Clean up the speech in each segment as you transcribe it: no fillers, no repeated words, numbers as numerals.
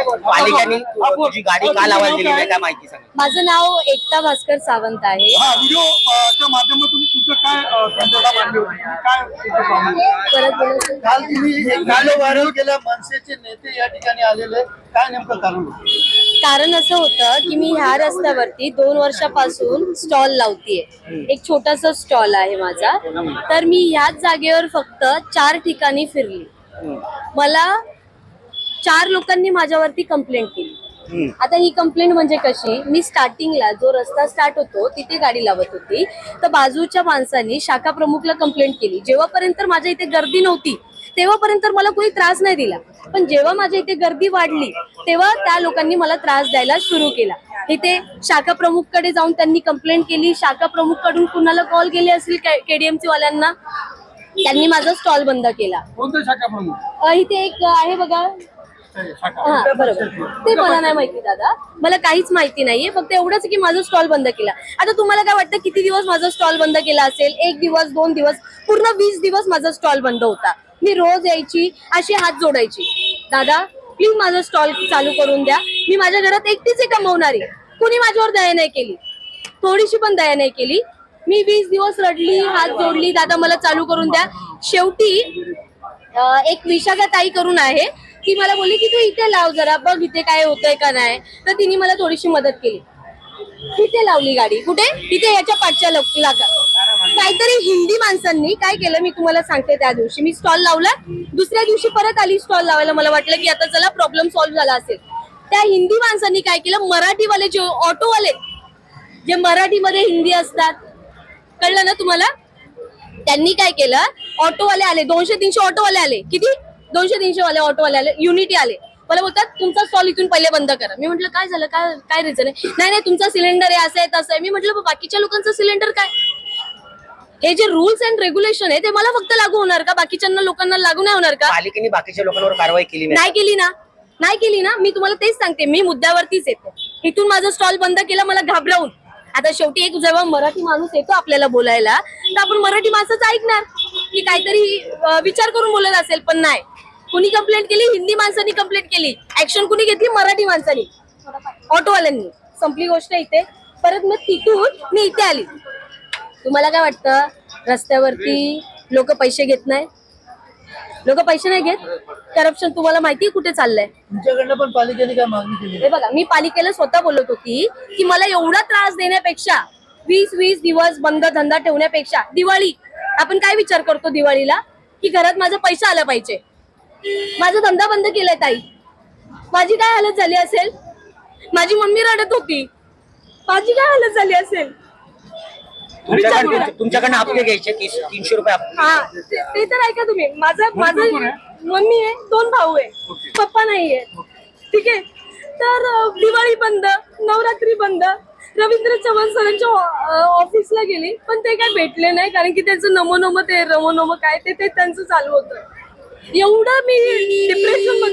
पालिकेने तुझी गाडी का लावायला दिली नाही काय माहिती सांग. माझं नाव एकता भास्कर सावंत आहे. व्हिडिओच्या माध्यमातून तुमचं काय मांडली होती? परत बोलायचं. काल तुम्ही एक गाणं व्हायरल केलं, मनसेचे नेते या ठिकाणी आलेले, काय नेमकं कारण होतं? कारण असं होतं की मी ह्या रस्त्यावरती 2 वर्षापासून स्टॉल लावतीये. एक छोटासा स्टॉल आहे माझा. तर मी ह्याच जागेवर फक्त 4 ठिकाणी फिरली. मला 4 लोकांनी माझ्यावरती कंप्लेंट केली. आता ही कंप्लेंट म्हणजे कशी, मी स्टार्टिंगला जो रस्ता स्टार्ट होतो तिथे गाडी लावत होती, तर बाजूच्या माणसांनी शाखा प्रमुखला कंप्लेंट केली. जेव्हापर्यंत माझ्या इथे गर्दी नव्हती तेव्हापर्यंत मला कोणी त्रास नाही दिला, पण जेव्हा माझ्या इथे गर्दी वाढली तेव्हा त्या लोकांनी मला त्रास द्यायला सुरू केला. इथे शाखा प्रमुख कडे जाऊन त्यांनी कंप्लेंट केली. शाखा प्रमुख कडून कुणाला कॉल केले असतील केडीएमसी वाल्यांना, त्यांनी माझा स्टॉल बंद केला. कोणतं शाखा प्रमुख? इथे एक आहे बघा. हा बरोबर, ते मला नाही माहिती दादा, मला काहीच माहिती नाहीये. फक्त एवढंच की माझा स्टॉल बंद केला. आता तुम्हाला काय वाटतं किती दिवस माझा स्टॉल बंद केला असेल? 1 दिवस 2 दिवस, पूर्ण 20 दिवस माझा स्टॉल बंद होता. मी रोज यायची, अशी हात जोडायची, दादा प्लीज माझा स्टॉल चालू करून द्या. मी माझ्या घरात एकटीच आहे कमवणारी, कुणी माझ्यावर दया नाही केली, थोडीशी पण दया नाही केली. मी 20 दिवस रडली, हात जोडली, दादा मला चालू करून द्या. शेवटी एक विशाखा ताई करून आहे, ती मला बोलली की तू इथे लाव जरा, बघ इथे काय होतंय का नाही. तर तिने मला थोडीशी मदत केली. तिथे लावली गाडी. कुठे? तिथे याच्या पाठच्या लाका. काहीतरी हिंदी माणसांनी काय केलं मी तुम्हाला सांगते. त्या दिवशी मी स्टॉल लावला, दुसऱ्या दिवशी परत आली स्टॉल लावायला. मला वाटलं की आता चला प्रॉब्लेम सॉल्व्ह झाला असेल. त्या हिंदी माणसांनी काय केलं, मराठीवाले जे ऑटोवाले, जे मराठीमध्ये हिंदी असतात, कळलं ना तुम्हाला, त्यांनी काय केलं, ऑटोवाले आले, 200-300 ऑटोवाले आले. किती? 200-300 वाले ऑटोवाले आले, युनिटी आले. मला बोलतात तुमचा स्टॉल इथून पहिले बंद करा. मी म्हटलं काय झालं, काय रिझन आहे? नाही तुमचा सिलेंडर आहे, असं आहे तसं आहे. मी म्हटलं बाकीच्या लोकांचं सिलेंडर काय? हे जे रूल्स अँड रेग्युलेशन आहे ते मला फक्त लागू होणार का, बाकीच्या लोकांना लागू नाही होणार का? पालिकेने बाकीच्या लोकांवर कारवाई केली नाही केली ना. मी तुम्हाला तेच सांगते, मी मुद्द्यावरतीच येते. इथून माझा स्टॉल बंद केला मला घाबरवून. आता शेवटी एक जेव्हा मराठी माणूस येतो आपल्याला बोलायला, तर आपण मराठी माणसाचं ऐकणार की काहीतरी विचार करून बोलत असेल. पण नाही, कुणी कंप्लेंट केली? हिंदी माणसांनी कंप्लेंट केली. ऍक्शन कुणी घेतली? मराठी माणसांनी, ऑटोवाल्यांनी. संपली गोष्ट इथे. परत मग तिथून मी इथे आली. तुम्हाला काय वाटतं, रस्त्यावरती लोक पैसे घेत नाही? लोक पैसे नाही घेत. करप्शन तुम्हाला माहिती कुठे चाललंय? तुमच्याकडनं पण पालिकेने काय मागणी केली? हे बघा, मी पालिकेला स्वतः बोलत होती की मला एवढा त्रास देण्यापेक्षा 20-20 दिवस बंद धंदा ठेवण्यापेक्षा, दिवाळी आपण काय विचार करतो दिवाळीला, की घरात माझा पैसा आला पाहिजे. माझा धंदा बंद केलाय ताई. माझी काय हालत झाली असेल? माझी मम्मी रडत होती, माझी काय हालत झाली असेल? तुमच्याकडनं हप्ते घ्यायचे 300 रुपये. हा, ते तर ऐका तुम्ही. माझं मम्मी आहे, 2 भाऊ आहे, पप्पा नाहीये. ठीक आहे. तर दिवाळी बंद, नवरात्री बंद. रवींद्र चव्हाण सरांच्या ऑफिसला गेली, पण ते काय भेटले नाही, कारण की त्यांचं नमो ते रमो काय ते त्यांचं चालू होतं. एवढं मी डिप्रेशन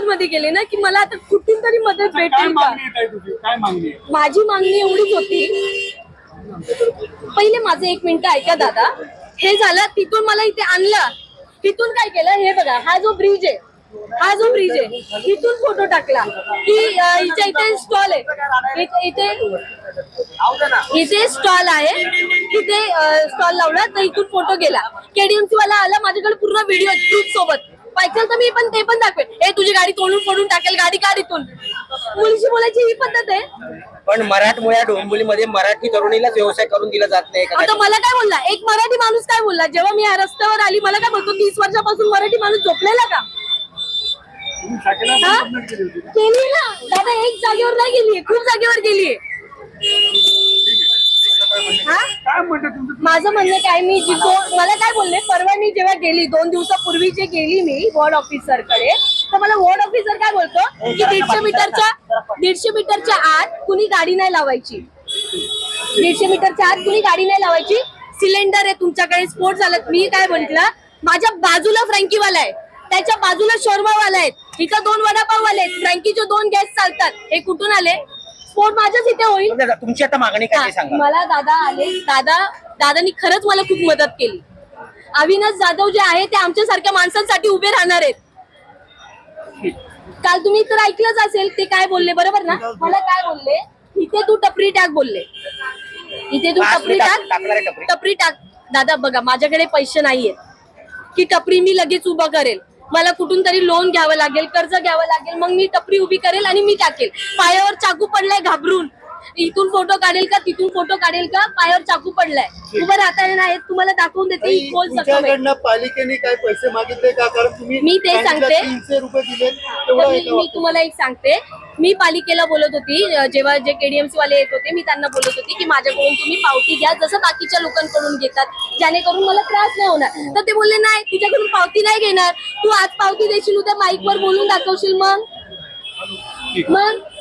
मध्ये गेली ना की मला आता कुठून तरी मदत भेटेल का. माझी मागणी एवढीच होती. पहिले माझं 1 मिनिट ऐका दादा. हे झालं, तिथून मला इथे आणलं. तिथून काय केलं, हे बघा, हा जो ब्रिज आहे, इथून फोटो टाकला की हिच्या इथे स्टॉल आहे, इथे स्टॉल आहे, इथे स्टॉल लावला. तर इथून फोटो गेला. केडीएमसी वाला आला, माझ्याकडे पूर्ण व्हिडिओ प्रूफ सोबत. पाहिजे तर मी पण ते पण दाखवेन. हे तुझी गाडी तोडून फोडून टाकेल, गाडी काढ इथून. मुलीशी बोलायची ही पद्धत आहे. पण मराठमोळ्या डोंबिवलीमध्ये मराठी तरुणीलाच व्यवसाय करून दिला जात नाही. आता मला काय बोलला एक मराठी माणूस, काय बोलला जेव्हा मी या रस्त्यावर आली, मला काय बोलतो 30 वर्षापासून मराठी माणूस झोपलेला का? केली ना दादा, एक जागेवर नाही गेलीये, खूप जागेवर गेलीये. माझं म्हणणं काय, मी मला काय बोलले, परवा मी जेव्हा गेली 2 दिवसापूर्वी जे गेली मी वॉर्ड ऑफिसर कडे, तर मला वॉर्ड ऑफिसर काय बोलतो की 150 मीटरच्या आत कुणी गाडी नाही लावायची. 150 मीटरच्या आत कुणी गाडी नाही लावायची. सिलेंडर आहे तुमच्याकडे, स्फोट झाला. मी काय म्हंटल, माझ्या बाजूला फ्रँकीवाला आहे, त्याच्या बाजूला शोरमावाला आहे, इथं 2 वडापाववाले आहेत, फ्रँकीचे 2 गॅस चालतात. हे कुठून आले? स्फोट माझ्याच इथे होईल. तुमची आता मागणी काय सांगा. मला दादा आले, दादानी खरंच मला खूप मदत केली. अविनाश जाधव जे आहे ते आमच्यासारख्या माणसांसाठी उभे राहणार आहेत. काल तुम्ही तर ऐकलंच असेल ते काय बोलले, बरोबर ना? मला काय बोलले, इथे तू टपरी टाक बोलले, इथे तू टपरी टाकणार आहे टाक, टपरी? टपरी टाक. दादा बघा, माझ्याकडे पैसे नाहीये की टपरी मी लगेच उभं करेल. मला कुठून तरी लोन घ्यावं लागेल, कर्ज घ्यावं लागेल, मग मी टपरी उभी करेल आणि मी टाकेल. पायावर चाकू पडलाय घाबरून, इथून फोटो काढेल का तिथून फोटो काढेल का, पायावर चाकू पडलाय, उभं राहता नाही येत. तुम्हाला दाखवून देते ही खोल जखम आहे. तुमच्याकडनं पालिकेने काय पैसे मागितले का? कारण तुम्ही मी ते सांगते. 300 रुपये दिले तर मी तुम्हाला एक सांगते, मी पालिकेला बोलत होती, जेव्हा जे केडीएमसी वाले येत होते, मी त्यांना बोलत होती की माझ्याकडून तुम्ही पावती घ्या जसं बाकीच्या लोकांकडून घेतात, जेणेकरून मला त्रास नाही होणार. तर ते बोलले नाही, तुझ्याकडून पावती नाही घेणार, तू आज पावती देशील, उद्या माईक वर बोलून दाखवशील, मग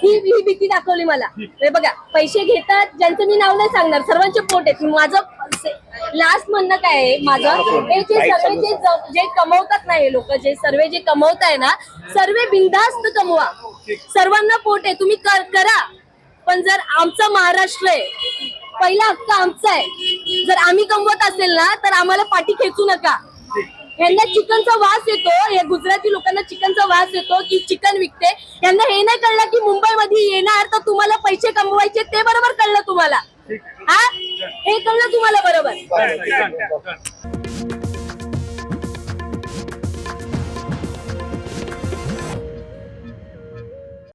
ही भीती दाखवली मला. हे बघा, पैसे घेतात, ज्यांचं मी नाव नाही सांगणार, सर्वांचे पोट आहेत. माझं लास्ट म्हणणं काय आहे माझं, हे जे सर्व जे कमवतात ना, हे लोक जे सर्व जे कमवताय ना, सर्व बिनधास्त कमवा, सर्वांना पोट आहे, तुम्ही करा. पण जर आमचा महाराष्ट्र आहे, पहिला हक्क आमचा आहे, जर आम्ही कमवत असेल ना तर आम्हाला पाठी खेचू नका. यांना चिकनचा वास येतो, या गुजराती लोकांना चिकनचा वास येतो की चिकन विकते. यांना हे नाही कळलं की मुंबईमध्ये येणार तर तुम्हाला पैसे कमवायचे, ते बरोबर कळलं तुम्हाला. हा, हे कळलं तुम्हाला बरोबर.